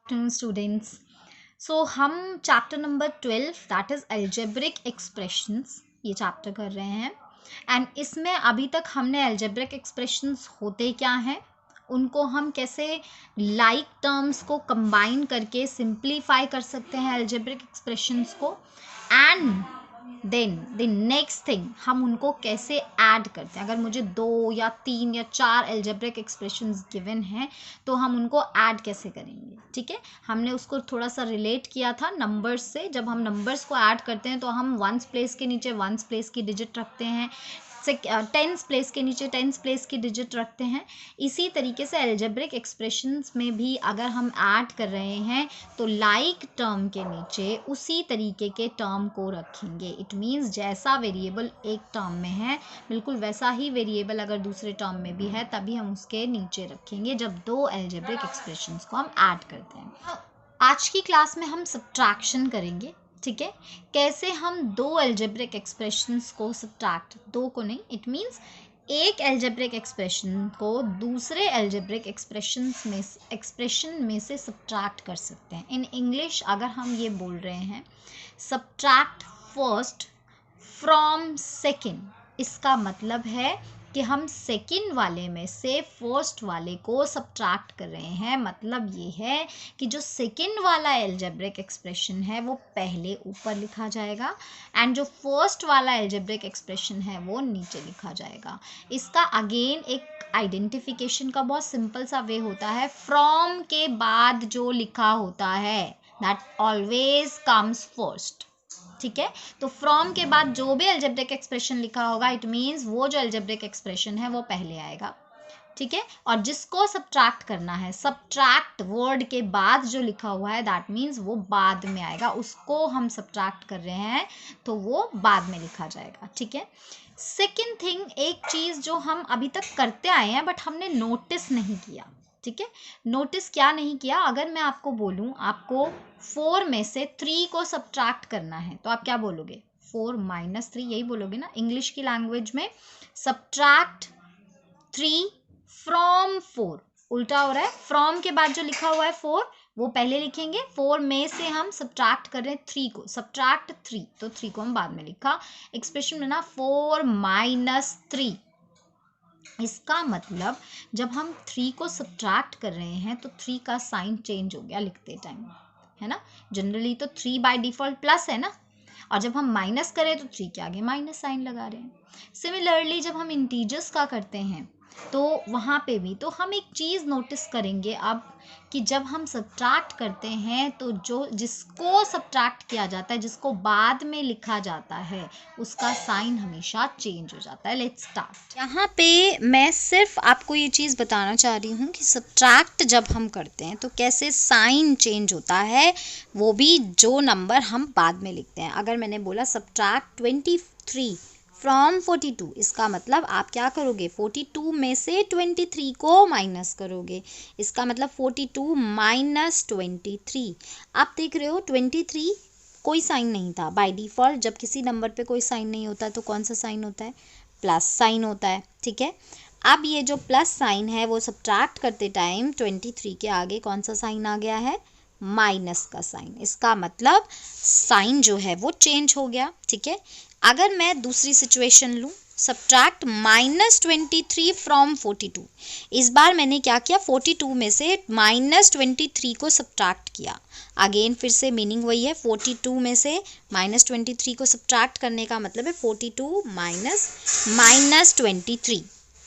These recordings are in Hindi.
Afternoon students. सो हम chapter number 12 that is algebraic expressions ये चैप्टर कर रहे हैं। एंड इसमें अभी तक हमने एल्जेब्रिक एक्सप्रेशंस होते क्या हैं, उनको हम कैसे लाइक टर्म्स को कंबाइन करके सिंप्लीफाई कर सकते हैं एल्जेब्रिक एक्सप्रेशंस को, and then the next thing हम उनको कैसे ऐड करते हैं। अगर मुझे 2 या 3 या 4 एल्जेब्रिक एक्सप्रेशंस गिवन हैं तो हम उनको ऐड कैसे करेंगे। ठीक है, हमने उसको थोड़ा सा रिलेट किया था नंबर्स से। जब हम नंबर्स को ऐड करते हैं तो हम वंस प्लेस के नीचे वंस प्लेस की डिजिट रखते हैं, टेंस प्लेस के नीचे टेंस प्लेस की डिजिट रखते हैं। इसी तरीके से एल्जेब्रिक एक्सप्रेशंस में भी अगर हम ऐड कर रहे हैं तो लाइक टर्म के नीचे उसी तरीके के टर्म को रखेंगे। इट मीन्स जैसा वेरिएबल एक टर्म में है बिल्कुल वैसा ही वेरिएबल अगर दूसरे टर्म में भी है तभी हम उसके नीचे रखेंगे जब दो एल्जेब्रिक एक्सप्रेशंस को हम ऐड करते हैं। आज की क्लास में हम सब्ट्रैक्शन करेंगे। ठीक है, कैसे हम दो एल्जेब्रिक एक्सप्रेशंस को सब्ट्रैक्ट, दो को नहीं, इट मीन्स एक एल्जेब्रिक एक्सप्रेशन को दूसरे एल्जेब्रिक एक्सप्रेशन में से सब्ट्रैक्ट कर सकते हैं। इन इंग्लिश अगर हम ये बोल रहे हैं सब्ट्रैक्ट फर्स्ट फ्रॉम सेकेंड, इसका मतलब है कि हम सेकेंड वाले में से फर्स्ट वाले को सब्ट्रैक्ट कर रहे हैं। मतलब ये है कि जो सेकेंड वाला एल्जेब्रिक एक्सप्रेशन है वो पहले ऊपर लिखा जाएगा एंड जो फर्स्ट वाला एल्जेब्रिक एक्सप्रेशन है वो नीचे लिखा जाएगा। इसका अगेन एक आइडेंटिफिकेशन का बहुत सिंपल सा वे होता है, फ्रॉम के बाद जो लिखा होता है दैट ऑलवेज कम्स फर्स्ट। ठीक है, तो फ्रॉम के बाद जो भी एल्जेब्रिक एक्सप्रेशन लिखा होगा इट मीन्स वो जो एल्जेब्रिक एक्सप्रेशन है वो पहले आएगा। ठीक है, और जिसको सब्ट्रैक्ट करना है, सब्ट्रैक्ट वर्ड के बाद जो लिखा हुआ है दैट मीन्स वो बाद में आएगा, उसको हम सब्ट्रैक्ट कर रहे हैं तो वो बाद में लिखा जाएगा। ठीक है, सेकेंड थिंग, एक चीज़ जो हम अभी तक करते आए हैं बट हमने नोटिस नहीं किया। ठीक है, नोटिस क्या नहीं किया, अगर मैं आपको बोलूँ आपको 4 में से 3 को सब्ट्रैक्ट करना है तो आप क्या बोलोगे, 4 - 3, यही बोलोगे ना। इंग्लिश की लैंग्वेज में सब्ट्रैक्ट 3 फ्रॉम 4 उल्टा हो रहा है, फ्रॉम के बाद जो लिखा हुआ है 4 वो पहले लिखेंगे, 4 में से हम सब्ट्रैक्ट कर रहे हैं 3 को, सब्ट्रैक्ट 3, तो 3 को हम बाद में लिखा। एक्सप्रेशन में ना 4 - 3, इसका मतलब जब हम 3 को सब्ट्रैक्ट कर रहे हैं तो 3 का साइन चेंज हो गया लिखते टाइम, है ना। जनरली तो 3 बाय डिफ़ॉल्ट प्लस है ना, और जब हम माइनस करें तो 3 के आगे माइनस साइन लगा रहे हैं। सिमिलरली जब हम इंटीजर्स का करते हैं तो वहाँ पे भी तो हम एक चीज़ नोटिस करेंगे अब कि जब हम सब्ट्रैक्ट करते हैं तो जो जिसको सब्ट्रैक्ट किया जाता है, जिसको बाद में लिखा जाता है, उसका साइन हमेशा चेंज हो जाता है। Let's start. यहाँ पे मैं सिर्फ आपको ये चीज़ बताना चाह रही हूँ कि सब्ट्रैक्ट जब हम करते हैं तो कैसे साइन चेंज होता है, वो भी जो नंबर हम बाद में लिखते हैं। अगर मैंने बोला सब्ट्रैक्ट 23 फ्रॉम 42, इसका मतलब आप क्या करोगे, 42 में से 23 को माइनस करोगे, इसका मतलब 42 - 23। आप देख रहे हो 23 कोई साइन नहीं था बाय डिफ़ॉल्ट। जब किसी नंबर पे कोई साइन नहीं होता तो कौन सा साइन होता है, प्लस साइन होता है। ठीक है, अब ये जो प्लस साइन है वो सब्ट्रैक्ट करते टाइम 23 के आगे कौन सा साइन आ गया है, माइनस का साइन, इसका मतलब साइन जो है वो चेंज हो गया। ठीक है, अगर मैं दूसरी सिचुएशन लूँ, सब्ट्रैक्ट -23 फ्रॉम 42, इस बार मैंने क्या किया, 42 में से -23 को सब्ट्रैक्ट किया। अगेन फिर से मीनिंग वही है, 42 में से -23 को सब्ट्रैक्ट करने का मतलब है 42 -23।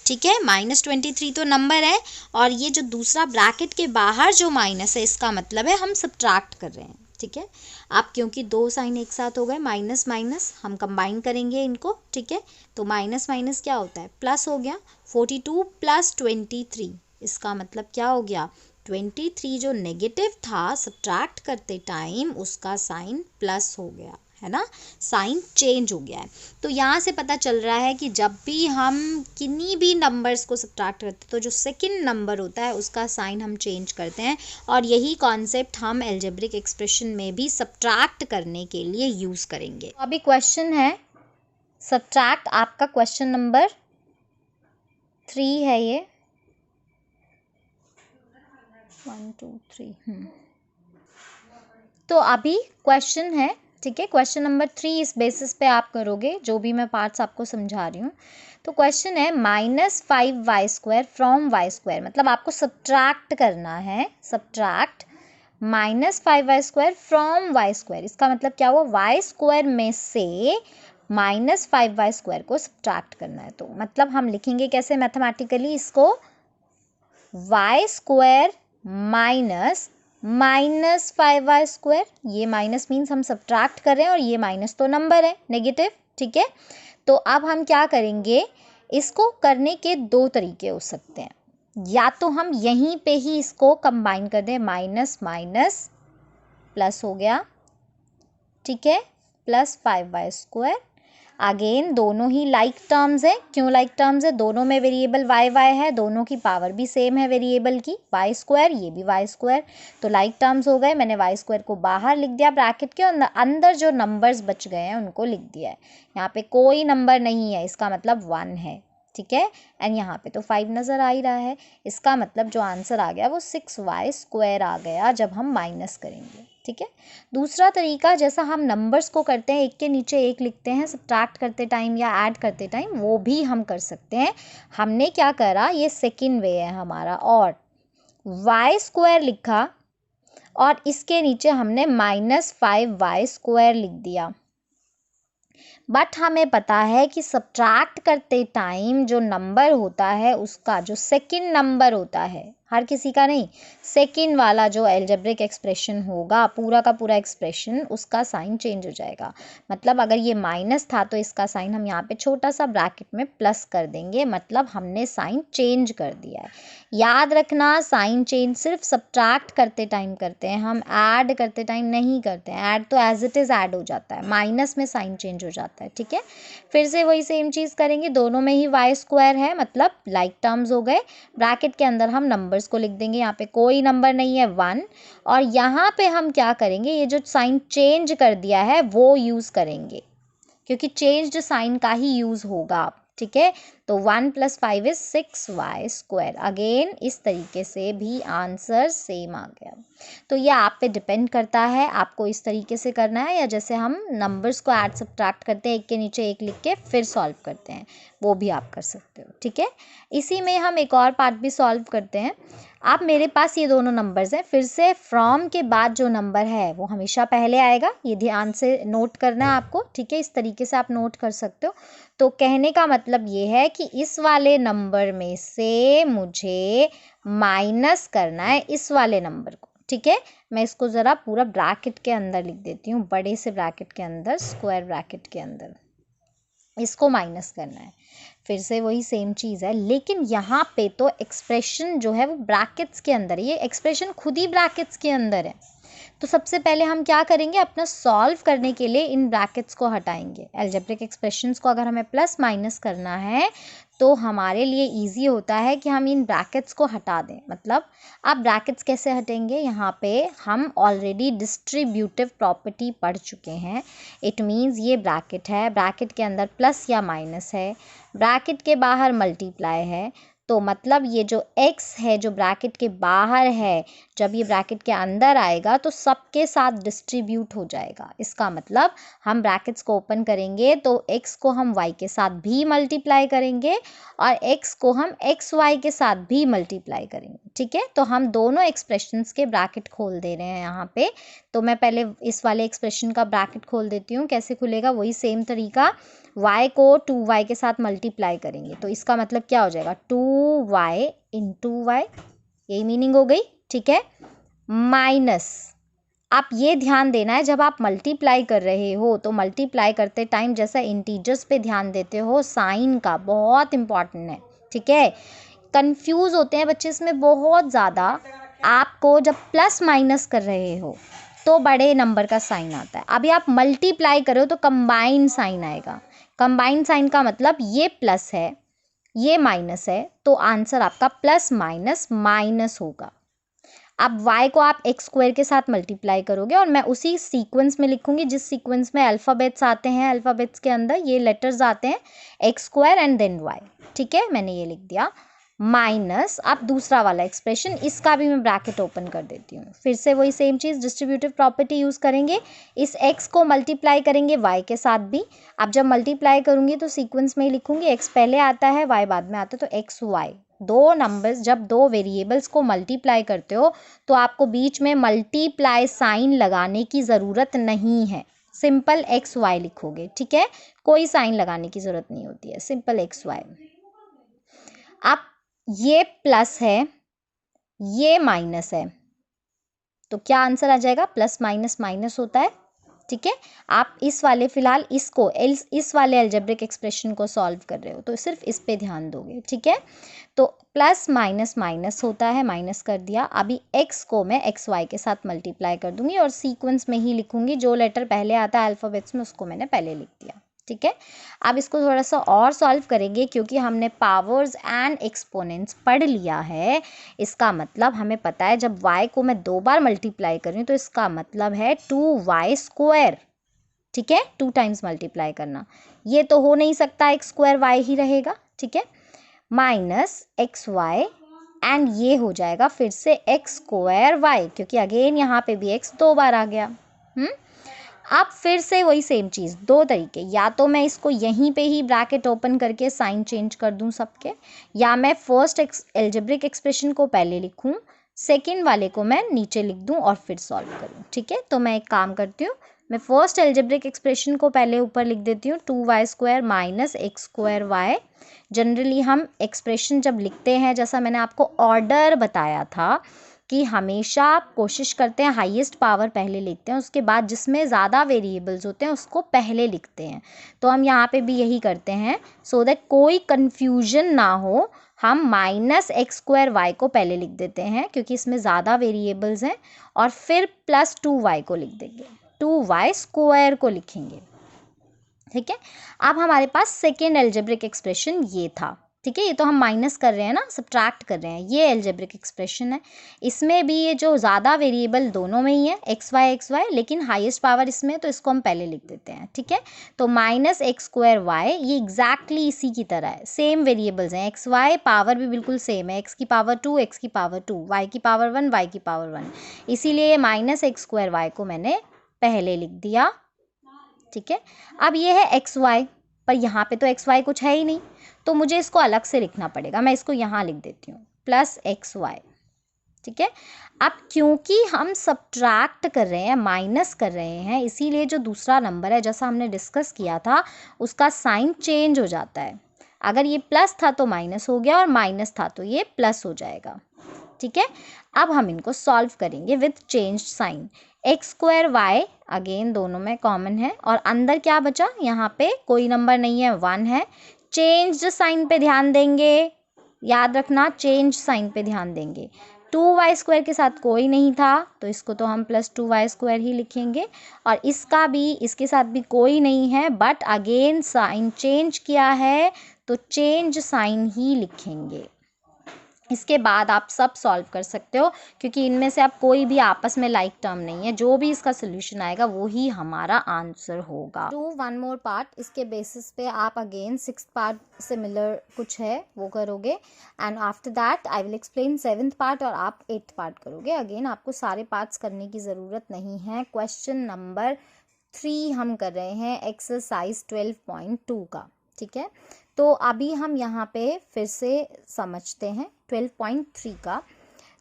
ठीक है, -23 तो नंबर है और ये जो दूसरा ब्रैकेट के बाहर जो माइनस है इसका मतलब है हम सब्ट्रैक्ट कर रहे हैं। ठीक है, आप क्योंकि दो साइन एक साथ हो गए, माइनस माइनस हम कंबाइन करेंगे इनको। ठीक है, तो माइनस माइनस क्या होता है, प्लस हो गया। 42 + 23, इसका मतलब क्या हो गया, 23 जो नेगेटिव था सब्ट्रैक्ट करते टाइम उसका साइन प्लस हो गया, है ना, साइन चेंज हो गया है। तो यहाँ से पता चल रहा है कि जब भी हम किन्हीं भी नंबर्स को सब्ट्रैक्ट करते हैं तो जो सेकंड नंबर होता है उसका साइन हम चेंज करते हैं, और यही कॉन्सेप्ट हम एल्जेब्रिक एक्सप्रेशन में भी सब्ट्रैक्ट करने के लिए यूज़ करेंगे। तो अभी क्वेश्चन है सब्ट्रैक्ट, आपका क्वेश्चन नंबर 3 है ये, 1 2 3। तो अभी क्वेश्चन है, ठीक है, क्वेश्चन नंबर 3 इस बेसिस पे आप करोगे जो भी मैं पार्ट्स आपको समझा रही हूँ। तो क्वेश्चन है -5y² फ्रॉम y², मतलब आपको सब्ट्रैक्ट करना है, सब्ट्रैक्ट -5y² फ्रॉम y²। इसका मतलब क्या हुआ, y² में से -5y² को सब्ट्रैक्ट करना है। तो मतलब हम लिखेंगे कैसे मैथमेटिकली इसको, y² -5y², ये माइनस मीन्स हम सब्ट्रैक्ट कर रहे हैं और ये माइनस तो नंबर है नेगेटिव, ठीक है। तो अब हम क्या करेंगे, इसको करने के दो तरीके हो सकते हैं, या तो हम यहीं पे ही इसको कंबाइन कर दें, माइनस माइनस प्लस हो गया, ठीक है, +5y²। अगेन दोनों ही लाइक टर्म्स है, क्यों लाइक टर्म्स है, दोनों में वेरिएबल y है, दोनों की पावर भी सेम है वेरिएबल की, y², ये भी y², तो लाइक टर्म्स हो गए। मैंने y² को बाहर लिख दिया ब्रैकेट के अंदर, जो नंबर्स बच गए हैं उनको लिख दिया है। यहाँ पे कोई नंबर नहीं है, इसका मतलब 1 है, ठीक है। एंड यहाँ पे तो 5 नज़र आ ही रहा है, इसका मतलब जो आंसर आ गया वो 6y² आ गया जब हम माइनस करेंगे, ठीक है। दूसरा तरीका, जैसा हम नंबर्स को करते हैं एक के नीचे एक लिखते हैं सब्ट्रैक्ट करते टाइम या ऐड करते टाइम, वो भी हम कर सकते हैं। हमने क्या करा, ये सेकंड वे है हमारा, और y² लिखा और इसके नीचे हमने -5y² लिख दिया। बट हमें पता है कि सब्ट्रैक्ट करते टाइम जो नंबर होता है उसका जो सेकंड नंबर होता है, हर किसी का नहीं, सेकंड वाला जो एल्जेब्रिक एक्सप्रेशन होगा पूरा का पूरा एक्सप्रेशन, उसका साइन चेंज हो जाएगा। मतलब अगर ये माइनस था तो इसका साइन हम यहाँ पे छोटा सा ब्रैकेट में प्लस कर देंगे, मतलब हमने साइन चेंज कर दिया है। याद रखना, साइन चेंज सिर्फ सब्ट्रैक्ट करते टाइम करते हैं, हम ऐड करते टाइम नहीं करते हैं। ऐड तो एज इट इज़ ऐड हो जाता है, माइनस में साइन चेंज हो जाता है, ठीक है। फिर से वही सेम चीज़ करेंगे, दोनों में ही y² है, मतलब लाइक टर्म्स हो गए। ब्रैकेट के अंदर हम नंबर्स को लिख देंगे, यहाँ पे कोई नंबर नहीं है 1, और यहाँ पे हम क्या करेंगे, ये जो साइन चेंज कर दिया है वो यूज़ करेंगे, क्योंकि चेंज्ड साइन का ही यूज़ होगा, ठीक है। तो 1 + 5 = 6y²। अगेन इस तरीके से भी आंसर सेम आ गया। तो ये आप पे डिपेंड करता है, आपको इस तरीके से करना है या जैसे हम नंबर्स को ऐड सब्ट्रैक्ट करते हैं एक के नीचे एक लिख के फिर सॉल्व करते हैं, वो भी आप कर सकते हो, ठीक है। इसी में हम एक और पार्ट भी सॉल्व करते हैं। आप मेरे पास ये दोनों नंबर्स हैं, फिर से फ्रॉम के बाद जो नंबर है वो हमेशा पहले आएगा, ये ध्यान से नोट करना है आपको, ठीक है। इस तरीके से आप नोट कर सकते हो। तो कहने का मतलब ये है कि इस वाले नंबर में से मुझे माइनस करना है इस वाले नंबर को, ठीक है। मैं इसको ज़रा पूरा ब्रैकेट के अंदर लिख देती हूँ, बड़े से ब्रैकेट के अंदर, स्क्वायर ब्रैकेट के अंदर इसको माइनस करना है। फिर से वही सेम चीज़ है, लेकिन यहाँ पे तो एक्सप्रेशन जो है वो ब्रैकेट्स के अंदर है, ये एक्सप्रेशन खुद ही ब्रैकेट्स के अंदर है। तो सबसे पहले हम क्या करेंगे, अपना सॉल्व करने के लिए इन ब्रैकेट्स को हटाएंगे। एल्जेब्रिक एक्सप्रेशंस को अगर हमें प्लस माइनस करना है तो हमारे लिए इजी होता है कि हम इन ब्रैकेट्स को हटा दें। मतलब आप ब्रैकेट्स कैसे हटेंगे, यहाँ पे हम ऑलरेडी डिस्ट्रीब्यूटिव प्रॉपर्टी पढ़ चुके हैं। इट मीन्स ये ब्रैकेट है, ब्रैकेट के अंदर प्लस या माइनस है, ब्रैकेट के बाहर मल्टीप्लाई है, तो मतलब ये जो x है जो ब्रैकेट के बाहर है, जब ये ब्रैकेट के अंदर आएगा तो सबके साथ डिस्ट्रीब्यूट हो जाएगा। इसका मतलब हम ब्रैकेट्स को ओपन करेंगे तो x को हम y के साथ भी मल्टीप्लाई करेंगे और x को हम xy के साथ भी मल्टीप्लाई करेंगे, ठीक है। तो हम दोनों एक्सप्रेशंस के ब्रैकेट खोल दे रहे हैं यहाँ पे। तो मैं पहले इस वाले एक्सप्रेशन का ब्रैकेट खोल देती हूँ, कैसे खुलेगा, वही सेम तरीका, y को 2y के साथ मल्टीप्लाई करेंगे तो इसका मतलब क्या हो जाएगा, 2y × y, यही मीनिंग हो गई, ठीक है। माइनस, आप ये ध्यान देना है जब आप मल्टीप्लाई कर रहे हो तो मल्टीप्लाई करते टाइम जैसा इंटीजर्स पे ध्यान देते हो, साइन का बहुत इंपॉर्टेंट है, ठीक है। कंफ्यूज होते हैं बच्चे इसमें बहुत ज़्यादा। आपको जब प्लस माइनस कर रहे हो तो बड़े नंबर का साइन आता है, अभी आप मल्टीप्लाई करो तो कंबाइन साइन आएगा। कंबाइन साइन का मतलब ये प्लस है ये माइनस है, तो आंसर आपका प्लस माइनस माइनस होगा। अब y को आप x² के साथ मल्टीप्लाई करोगे और मैं उसी सीक्वेंस में लिखूंगी जिस सीक्वेंस में अल्फ़ाबेट्स आते हैं, अल्फ़ाबेट्स के अंदर ये लेटर्स आते हैं, x² एंड देन y, ठीक है। मैंने ये लिख दिया माइनस अब दूसरा वाला एक्सप्रेशन, इसका भी मैं ब्रैकेट ओपन कर देती हूँ। फिर से वही सेम चीज़, डिस्ट्रीब्यूटिव प्रॉपर्टी यूज़ करेंगे, इस x को मल्टीप्लाई करेंगे y के साथ भी। अब जब मल्टीप्लाई करूँगी तो सीक्वेंस में ही लिखूँगी, x पहले आता है y बाद में आता है, तो एक्स वाई दो नंबर्स जब दो वेरिएबल्स को मल्टीप्लाई करते हो तो आपको बीच में मल्टीप्लाई साइन लगाने की ज़रूरत नहीं है, सिंपल एक्स वाई लिखोगे, ठीक है, कोई साइन लगाने की ज़रूरत नहीं होती है, सिंपल एक्स वाई। अब ये प्लस है, ये माइनस है, तो क्या आंसर आ जाएगा, प्लस माइनस माइनस होता है, ठीक है। आप इस वाले फिलहाल इसको इस वाले अलजेब्रिक एक्सप्रेशन को सॉल्व कर रहे हो तो सिर्फ इस पे ध्यान दोगे, ठीक है। तो प्लस माइनस माइनस होता है, माइनस कर दिया। अभी x को मैं एक्स वाई के साथ मल्टीप्लाई कर दूंगी और सीक्वेंस में ही लिखूंगी, जो लेटर पहले आता है अल्फ़ाबेट्स में उसको मैंने पहले लिख दिया, ठीक है। अब इसको थोड़ा सा और सॉल्व करेंगे क्योंकि हमने पावर्स एंड एक्सपोनेंट्स पढ़ लिया है। इसका मतलब हमें पता है जब y को मैं 2 बार मल्टीप्लाई कर रही हूँ तो इसका मतलब है 2y², ठीक है, 2 टाइम्स मल्टीप्लाई करना, ये तो हो नहीं सकता, x² y ही रहेगा, ठीक है, माइनस एक्स वाई एंड ये हो जाएगा फिर से x² y, क्योंकि अगेन यहाँ पे भी x 2 बार आ गया। अब फिर से वही सेम चीज़, दो तरीके, या तो मैं इसको यहीं पे ही ब्रैकेट ओपन करके साइन चेंज कर दूं सबके, या मैं फर्स्ट एल्जेब्रिक एक्सप्रेशन को पहले लिखूं, सेकंड वाले को मैं नीचे लिख दूं और फिर सॉल्व करूं, ठीक है। तो मैं एक काम करती हूँ, मैं फर्स्ट एल्जेब्रिक एक्सप्रेशन को पहले ऊपर लिख देती हूँ, 2y² minus x² y। Generally हम एक्सप्रेशन जब लिखते हैं, जैसा मैंने आपको ऑर्डर बताया था कि हमेशा आप कोशिश करते हैं हाईएस्ट पावर पहले लिखते हैं, उसके बाद जिसमें ज़्यादा वेरिएबल्स होते हैं उसको पहले लिखते हैं, तो हम यहाँ पे भी यही करते हैं, सो दैट कोई कन्फ्यूजन ना हो। हम माइनस x² y को पहले लिख देते हैं क्योंकि इसमें ज़्यादा वेरिएबल्स हैं, और फिर प्लस 2y को लिख देंगे, 2y² को लिखेंगे, ठीक है। अब हमारे पास सेकेंड एल्जेब्रिक एक्सप्रेशन ये था, ठीक है, ये तो हम माइनस कर रहे हैं ना, सब्ट्रैक्ट कर रहे हैं, ये एल्जेब्रिक एक्सप्रेशन है। इसमें भी ये जो ज़्यादा वेरिएबल दोनों में ही है एक्स वाई, लेकिन हाईएस्ट पावर इसमें, तो इसको हम पहले लिख देते हैं, ठीक है। तो माइनस x² y, ये एग्जैक्टली इसी की तरह है, सेम वेरिएबल्स हैं, एक्स वाई पावर भी बिल्कुल सेम है, x की पावर 2 x की पावर 2, y की पावर 1 y की पावर 1, इसीलिए माइनस x² y को मैंने पहले लिख दिया, ठीक है। अब ये है एक्स वाई, पर यहाँ पे तो एक्स वाई कुछ है ही नहीं, तो मुझे इसको अलग से लिखना पड़ेगा, मैं इसको यहाँ लिख देती हूँ, प्लस एक्स वाई, ठीक है। अब क्योंकि हम सब्ट्रैक्ट कर रहे हैं, माइनस कर रहे हैं, इसीलिए जो दूसरा नंबर है, जैसा हमने डिस्कस किया था, उसका साइन चेंज हो जाता है। अगर ये प्लस था तो माइनस हो गया, और माइनस था तो ये प्लस हो जाएगा, ठीक है। अब हम इनको सॉल्व करेंगे with change sign, x² y again दोनों में कॉमन है, और अंदर क्या बचा, यहाँ पे कोई नंबर नहीं है, 1 है, चेंज साइन पे ध्यान देंगे, याद रखना चेंज साइन पे ध्यान देंगे। 2y² के साथ कोई नहीं था तो इसको तो हम प्लस 2y² ही लिखेंगे, और इसका भी, इसके साथ भी कोई नहीं है, बट अगेन साइन चेंज किया है तो चेंज साइन ही लिखेंगे। इसके बाद आप सब सॉल्व कर सकते हो क्योंकि इनमें से आप कोई भी आपस में लाइक टर्म नहीं है, जो भी इसका सोल्यूशन आएगा वो ही हमारा आंसर होगा। डू वन मोर पार्ट, इसके बेसिस पे आप अगेन 6th पार्ट सिमिलर कुछ है वो करोगे, and after that I will explain 7th part और आप 8th पार्ट करोगे। अगेन आपको सारे पार्ट्स करने की ज़रूरत नहीं है। क्वेश्चन नंबर 3 हम कर रहे हैं एक्सरसाइज 12.2 का, ठीक है। तो अभी हम यहाँ पे फिर से समझते हैं 12.3 का।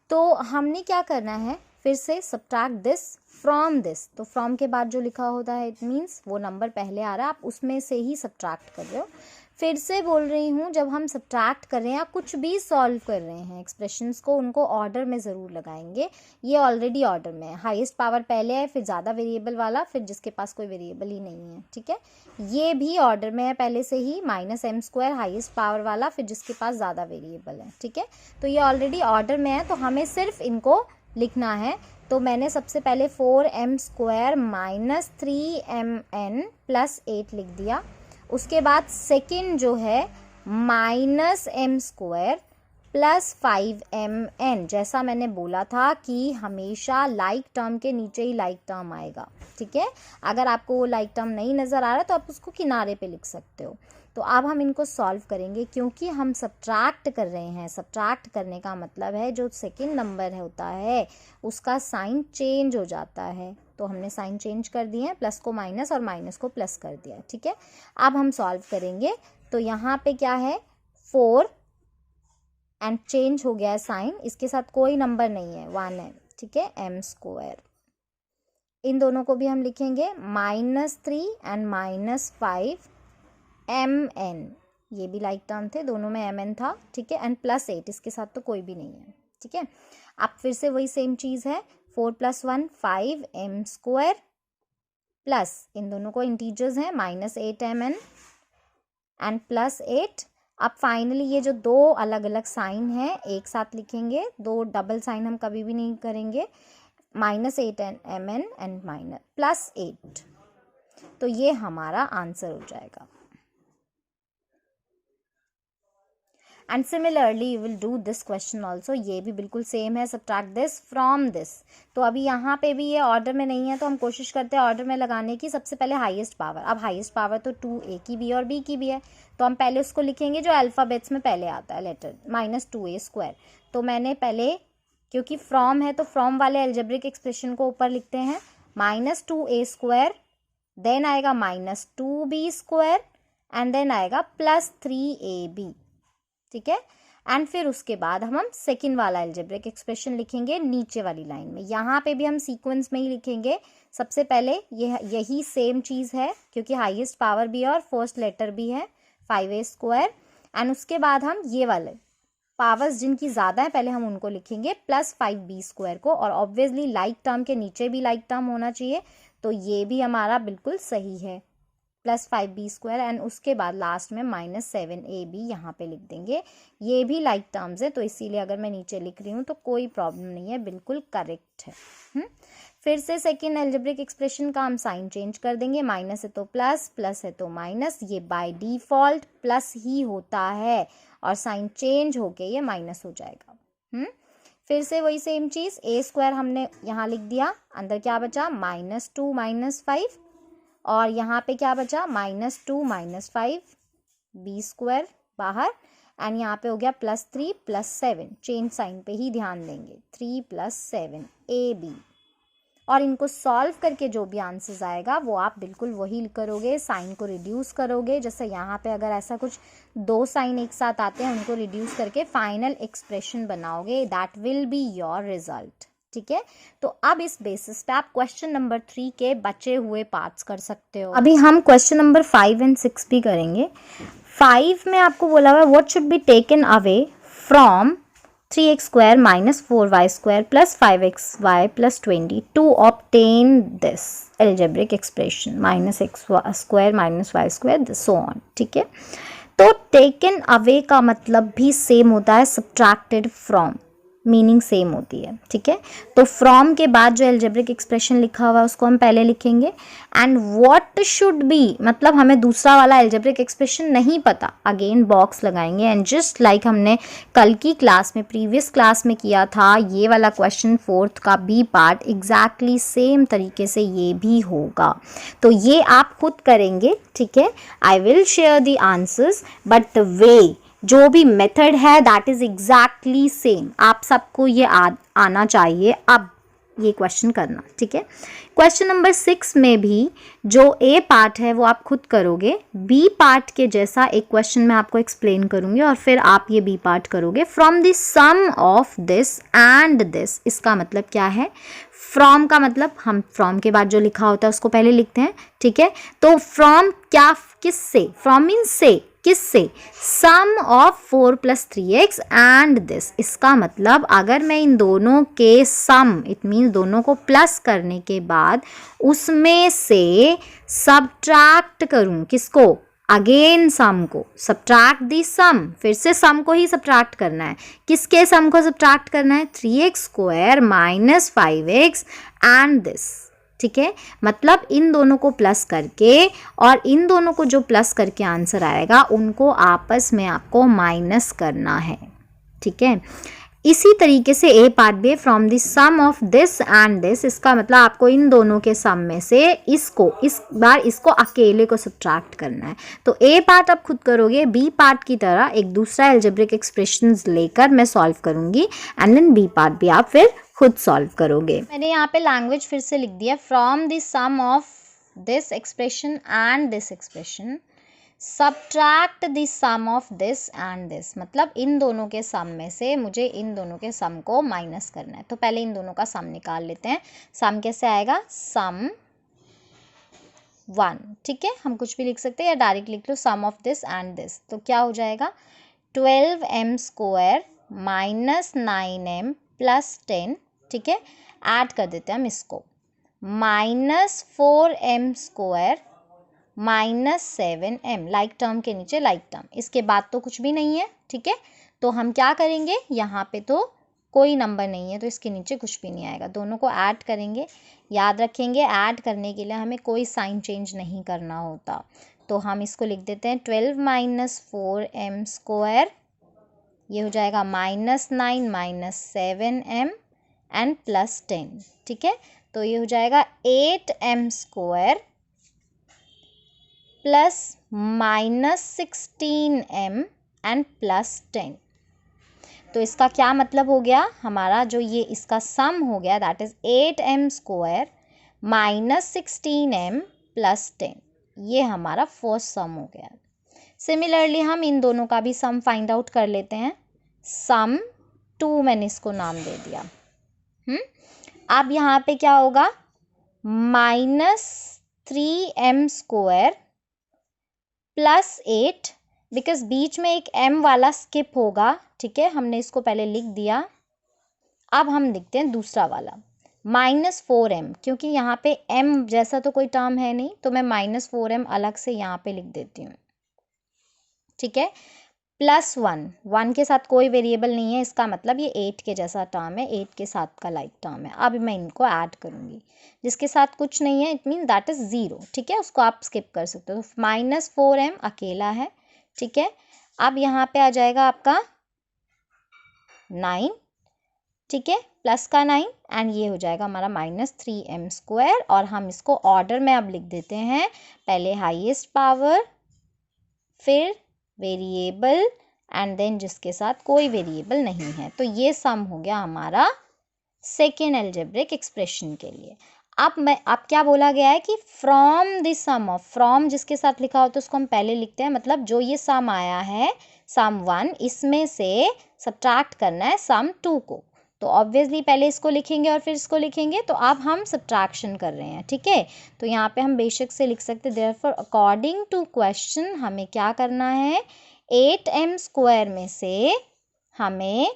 तो हमने क्या करना है, फिर से सब्ट्रैक्ट दिस फ्रॉम दिस, तो फ्रॉम के बाद जो लिखा होता है इट मीन्स वो नंबर पहले आ रहा है, आप उसमें से ही सब्ट्रैक्ट कर रहे हो। फिर से बोल रही हूँ, जब हम सब्ट्रैक्ट कर रहे हैं या कुछ भी सॉल्व कर रहे हैं एक्सप्रेशंस को, उनको ऑर्डर में ज़रूर लगाएंगे। ये ऑलरेडी ऑर्डर में है, हाईएस्ट पावर पहले है, फिर ज़्यादा वेरिएबल वाला, फिर जिसके पास कोई वेरिएबल ही नहीं है, ठीक है। ये भी ऑर्डर में है पहले से ही, -m² हाईएस्ट पावर वाला, फिर जिसके पास ज़्यादा वेरिएबल है, ठीक है। तो ये ऑलरेडी ऑर्डर में है, तो हमें सिर्फ इनको लिखना है। तो मैंने सबसे पहले 4m² - 3mn + 8 लिख दिया। उसके बाद सेकंड जो है -m² + 5mn, जैसा मैंने बोला था कि हमेशा लाइक टर्म के नीचे ही लाइक टर्म आएगा, ठीक है। अगर आपको वो लाइक टर्म नहीं नज़र आ रहा तो आप उसको किनारे पे लिख सकते हो। तो अब हम इनको सॉल्व करेंगे, क्योंकि हम सब्ट्रैक्ट कर रहे हैं। सब्ट्रैक्ट करने का मतलब है जो सेकंड नंबर होता है उसका साइन चेंज हो जाता है। तो हमने साइन चेंज कर दिए हैं, प्लस को माइनस और माइनस को प्लस कर दिया, ठीक है। अब हम सॉल्व करेंगे, तो यहाँ पे क्या है 4 एंड चेंज हो गया है साइन, इसके साथ कोई नंबर नहीं है, 1 है, ठीक है, m²। इन दोनों को भी हम लिखेंगे -3 एंड -5 mn, ये भी लाइक टर्म थे, दोनों में mn था, ठीक है, एंड +8, इसके साथ तो कोई भी नहीं है, ठीक है। अब फिर से वही सेम चीज़ है, 4 + 1 5 m² प्लस इन दोनों को इंटीजर्स हैं -8 mn एंड +8। अब फाइनली ये जो दो अलग अलग साइन हैं एक साथ लिखेंगे, दो डबल साइन हम कभी भी नहीं करेंगे, -8 mn एंड +8। तो ये हमारा आंसर हो जाएगा। And similarly you will do this question also, ये भी बिल्कुल सेम है, सब्ट्रैक्ट दिस फ्रॉम दिस। तो अभी यहाँ पे भी ये ऑर्डर में नहीं है, तो हम कोशिश करते हैं ऑर्डर में लगाने की। सबसे पहले हाईएस्ट पावर, अब हाईएस्ट पावर तो 2a की भी है और b की भी है, तो हम पहले उसको लिखेंगे जो अल्फ़ाबेट्स में पहले आता है लेटर, -2a²। तो मैंने पहले, क्योंकि फ्रॉम है तो फ्रॉम वाले अलजेब्रिक एक्सप्रेशन को ऊपर लिखते हैं, -2a², देन आएगा -2b² एंड देन आएगा +3ab, ठीक है। एंड फिर उसके बाद हम सेकंड वाला अलजेब्रिक एक्सप्रेशन लिखेंगे नीचे वाली लाइन में। यहाँ पे भी हम सीक्वेंस में ही लिखेंगे। सबसे पहले यही सेम चीज़ है, क्योंकि हाईएस्ट पावर भी है और फर्स्ट लेटर भी है 5a²। एंड उसके बाद हम ये वाले पावर्स जिनकी ज़्यादा है पहले हम उनको लिखेंगे +5b² को, और ऑब्वियसली लाइक टर्म के नीचे भी लाइक टर्म होना चाहिए, तो ये भी हमारा बिल्कुल सही है, +5b² एंड उसके बाद लास्ट में -7ab यहाँ पे लिख देंगे। ये भी लाइक टर्म्स है, तो इसीलिए अगर मैं नीचे लिख रही हूँ तो कोई प्रॉब्लम नहीं है, बिल्कुल करेक्ट है। फिर से सेकेंड अलजेब्रिक एक्सप्रेशन का हम साइन चेंज कर देंगे, माइनस है तो प्लस, प्लस है तो माइनस, ये बाय डिफ़ॉल्ट प्लस ही होता है और साइन चेंज होके ये माइनस हो जाएगा। फिर से वही सेम चीज़, a² हमने यहाँ लिख दिया, अंदर क्या बचा -2 -5, और यहाँ पे क्या बचा -2 -5 b² बाहर, एंड यहाँ पे हो गया +3 +7, चेंज साइन पे ही ध्यान देंगे, 3 + 7 ab। और इनको सॉल्व करके जो भी आंसर्स आएगा वो आप बिल्कुल वही करोगे, साइन को रिड्यूस करोगे। जैसे यहाँ पे अगर ऐसा कुछ दो साइन एक साथ आते हैं उनको रिड्यूस करके फाइनल एक्सप्रेशन बनाओगे, that will be your result, ठीक है। तो अब इस बेसिस पे आप क्वेश्चन नंबर 3 के बचे हुए पार्ट्स कर सकते हो। अभी हम क्वेश्चन नंबर 5 एंड 6 भी करेंगे। 5 में आपको बोला हुआ है what should be taken away from 3x² - 4y² + 5xy + 20 to obtain this algebraic expression -x² - y² so on, ठीक है। तो टेकन अवे का मतलब भी सेम होता है सब्ट्रैक्टेड फ्रॉम, मीनिंग सेम होती है, ठीक है। तो फ्रॉम के बाद जो अलजेब्रिक एक्सप्रेशन लिखा हुआ है उसको हम पहले लिखेंगे, एंड व्हाट शुड बी मतलब हमें दूसरा वाला अलजेब्रिक एक्सप्रेशन नहीं पता, अगेन बॉक्स लगाएंगे, एंड जस्ट लाइक हमने कल की क्लास में प्रीवियस क्लास में किया था, ये वाला क्वेश्चन 4th का बी पार्ट एग्जैक्टली सेम तरीके से ये भी होगा। तो ये आप खुद करेंगे, ठीक है। आई will share the answers but the way जो भी मेथड है दैट इज़ एग्जैक्टली सेम, आप सबको ये आना चाहिए अब ये क्वेश्चन करना, ठीक है। क्वेश्चन नंबर 6 में भी जो ए पार्ट है वो आप खुद करोगे, बी पार्ट के जैसा एक क्वेश्चन मैं आपको एक्सप्लेन करूँगी और फिर आप ये बी पार्ट करोगे। From the sum of this and this, इसका मतलब क्या है, फ्रॉम का मतलब हम फ्रॉम के बाद जो लिखा होता है उसको पहले लिखते हैं, ठीक है। तो फ्रॉम क्या, किससे, फ्रॉम मीन्स से, किससे, सम ऑफ 4 + 3x एंड दिस, इसका मतलब अगर मैं इन दोनों के सम, इट मीन्स दोनों को प्लस करने के बाद उसमें से सब्ट्रैक्ट करूं, किसको, अगेन सम को, सब्ट्रैक्ट दी सम, फिर से सम को ही सब्ट्रैक्ट करना है, किसके सम को सब्ट्रैक्ट करना है, 3x² - 5x एंड दिस, ठीक है। मतलब इन दोनों को प्लस करके और इन दोनों को जो प्लस करके आंसर आएगा उनको आपस में आपको माइनस करना है, ठीक है। इसी तरीके से ए पार्ट भी from the sum of this and this, इसका मतलब आपको इन दोनों के सम में से इसको इस बार इसको अकेले को सब्ट्रैक्ट करना है। तो ए पार्ट आप खुद करोगे, बी पार्ट की तरह एक दूसरा एल्जेब्रिक एक्सप्रेशंस लेकर मैं सॉल्व करूंगी एंड देन बी पार्ट भी आप फिर खुद सॉल्व करोगे। मैंने यहाँ पे लैंग्वेज फिर से लिख दिया, from the sum of this expression and this expression subtract the sum of this and this, मतलब इन दोनों के सम में से मुझे इन दोनों के सम को माइनस करना है। तो पहले इन दोनों का सम निकाल लेते हैं। सम कैसे आएगा, सम 1, ठीक है, हम कुछ भी लिख सकते हैं या डायरेक्ट लिख लो सम ऑफ दिस एंड दिस। तो क्या हो जाएगा 12m square minus 9m plus 10, ठीक है, ऐड कर देते हैं हम इसको, minus 4m square minus 7m, like term के नीचे लाइक टर्म, इसके बाद तो कुछ भी नहीं है, ठीक है। तो हम क्या करेंगे, यहाँ पे तो कोई नंबर नहीं है तो इसके नीचे कुछ भी नहीं आएगा, दोनों को ऐड करेंगे। याद रखेंगे ऐड करने के लिए हमें कोई साइन चेंज नहीं करना होता। तो हम इसको लिख देते हैं 12 माइनस 4m स्क्वायर, ये हो जाएगा minus 9 minus 7m and plus 10, ठीक है। तो ये हो जाएगा 8m square plus minus 16m and plus 10। तो इसका क्या मतलब हो गया, हमारा जो ये इसका सम हो गया that is 8m square minus 16m plus 10, ये हमारा फर्स्ट सम हो गया। सिमिलरली हम इन दोनों का भी सम फाइंड आउट कर लेते हैं। सम 2 मैंने इसको नाम दे दिया। अब यहाँ पे क्या होगा, minus 3m square plus 8, because बीच में एक m वाला स्किप होगा, ठीक है, हमने इसको पहले लिख दिया। अब हम लिखते हैं दूसरा वाला माइनस 4m, क्योंकि यहाँ पे m जैसा तो कोई टर्म है नहीं तो मैं माइनस 4m अलग से यहाँ पे लिख देती हूँ, ठीक है, प्लस 1 के साथ कोई वेरिएबल नहीं है, इसका मतलब ये 8 के जैसा टर्म है, 8 के साथ का लाइक टर्म है। अब मैं इनको ऐड करूँगी, जिसके साथ कुछ नहीं है इट मीन दैट इज़ 0, ठीक है, उसको आप स्किप कर सकते हो। तो माइनस 4m अकेला है, ठीक है। अब यहाँ पे आ जाएगा आपका 9, ठीक है, प्लस का 9 एंड ये हो जाएगा हमारा माइनस 3m स्क्वायर। और हम इसको ऑर्डर में अब लिख देते हैं, पहले हाईएस्ट पावर फिर वेरिएबल एंड देन जिसके साथ कोई वेरिएबल नहीं है। तो ये सम हो गया हमारा सेकेंड एल्जेब्रिक एक्सप्रेशन के लिए। अब क्या बोला गया है कि from the sum of, from जिसके साथ लिखा हो तो उसको हम पहले लिखते हैं, मतलब जो ये सम आया है सम 1, इसमें से सब्ट्रैक्ट करना है सम 2 को। तो ऑब्वियसली पहले इसको लिखेंगे और फिर इसको लिखेंगे, तो अब हम सब्ट्रैक्शन कर रहे हैं, ठीक है। तो यहाँ पे हम बेशक से लिख सकते हैं देयरफॉर अकॉर्डिंग टू क्वेश्चन हमें क्या करना है, 8m स्क्वायर में से हमें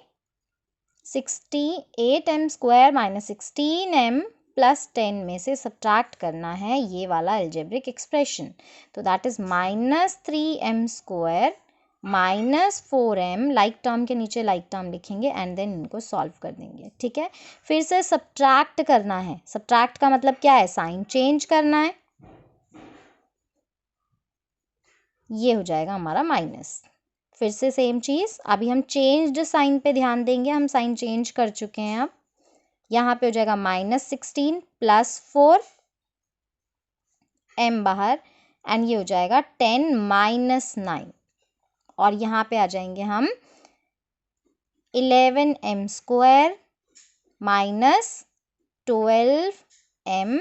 8m square minus 16m plus 10 में से सब्ट्रैक्ट करना है ये वाला एल्जेब्रिक एक्सप्रेशन। तो that is minus 3m square minus 4m, like term के नीचे लाइक टर्म लिखेंगे एंड देन इनको सॉल्व कर देंगे, ठीक है। फिर से सब्ट्रैक्ट करना है, सब्ट्रैक्ट का मतलब क्या है, साइन चेंज करना है, ये हो जाएगा हमारा माइनस। फिर से सेम चीज़, अभी हम चेंज्ड साइन पे ध्यान देंगे, हम साइन चेंज कर चुके हैं। अब यहाँ पे हो जाएगा माइनस 16 प्लस 4m बाहर एंड ये हो जाएगा 10 माइनस 9, और यहाँ पे आ जाएंगे हम 11m square minus 12m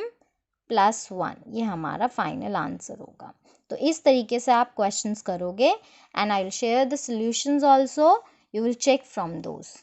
plus 1, ये हमारा फाइनल आंसर होगा। तो इस तरीके से आप क्वेश्चंस करोगे and I will share the solutions also, you will check from those.